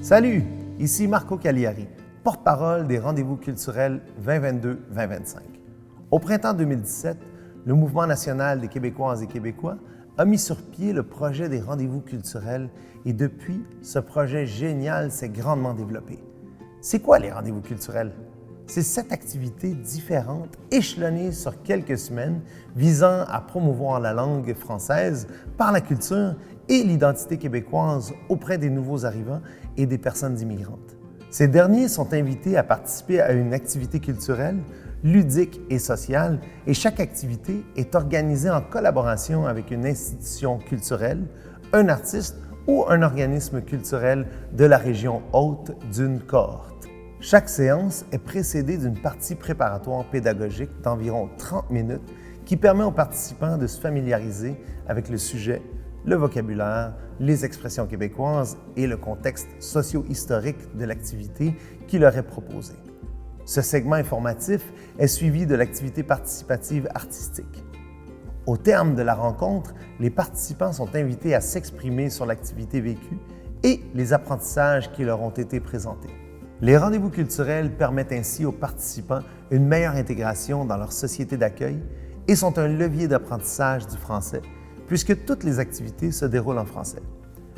Salut, ici Marco Cagliari, porte-parole des Rendez-vous culturels 2022-2025. Au printemps 2017, le Mouvement national des Québécoises et Québécois a mis sur pied le projet des Rendez-vous culturels et depuis, ce projet génial s'est grandement développé. C'est quoi les Rendez-vous culturels? C'est 7 activités différentes échelonnées sur quelques semaines visant à promouvoir la langue française par la culture et l'identité québécoise auprès des nouveaux arrivants et des personnes immigrantes. Ces derniers sont invités à participer à une activité culturelle, ludique et sociale, et chaque activité est organisée en collaboration avec une institution culturelle, un artiste ou un organisme culturel de la région haute d'une cohorte. Chaque séance est précédée d'une partie préparatoire pédagogique d'environ 30 minutes qui permet aux participants de se familiariser avec le sujet, le vocabulaire, les expressions québécoises et le contexte socio-historique de l'activité qui leur est proposée. Ce segment informatif est suivi de l'activité participative artistique. Au terme de la rencontre, les participants sont invités à s'exprimer sur l'activité vécue et les apprentissages qui leur ont été présentés. Les rendez-vous culturels permettent ainsi aux participants une meilleure intégration dans leur société d'accueil et sont un levier d'apprentissage du français, puisque toutes les activités se déroulent en français.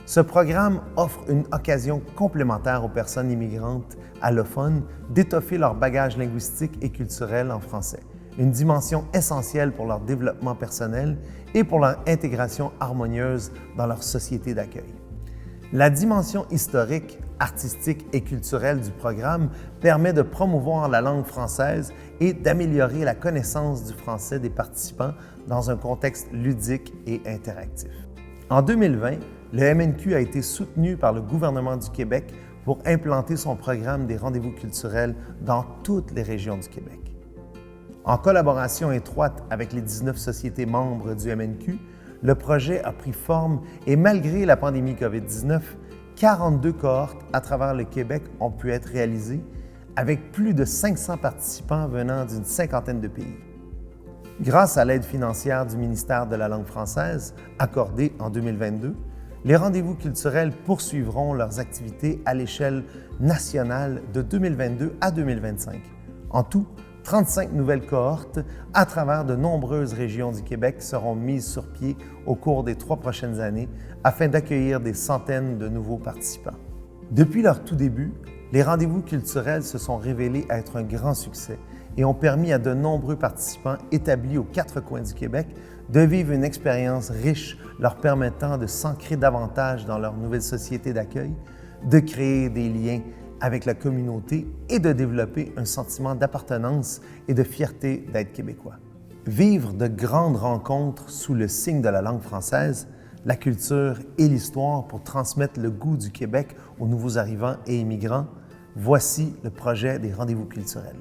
Ce programme offre une occasion complémentaire aux personnes immigrantes allophones d'étoffer leur bagage linguistique et culturel en français, une dimension essentielle pour leur développement personnel et pour leur intégration harmonieuse dans leur société d'accueil. La dimension historique, artistique et culturelle du programme permet de promouvoir la langue française et d'améliorer la connaissance du français des participants dans un contexte ludique et interactif. En 2020, le MNQ a été soutenu par le gouvernement du Québec pour implanter son programme des rendez-vous culturels dans toutes les régions du Québec. En collaboration étroite avec les 19 sociétés membres du MNQ, le projet a pris forme et malgré la pandémie COVID-19, 42 cohortes à travers le Québec ont pu être réalisées avec plus de 500 participants venant d'une cinquantaine de pays. Grâce à l'aide financière du ministère de la langue française, accordée en 2022, les rendez-vous culturels poursuivront leurs activités à l'échelle nationale de 2022 à 2025. En tout, 35 nouvelles cohortes à travers de nombreuses régions du Québec seront mises sur pied au cours des 3 prochaines années afin d'accueillir des centaines de nouveaux participants. Depuis leur tout début, les rendez-vous culturels se sont révélés être un grand succès et ont permis à de nombreux participants établis aux 4 coins du Québec de vivre une expérience riche leur permettant de s'ancrer davantage dans leur nouvelle société d'accueil, de créer des liens avec la communauté et de développer un sentiment d'appartenance et de fierté d'être québécois. Vivre de grandes rencontres sous le signe de la langue française, la culture et l'histoire pour transmettre le goût du Québec aux nouveaux arrivants et immigrants, voici le projet des rendez-vous culturels.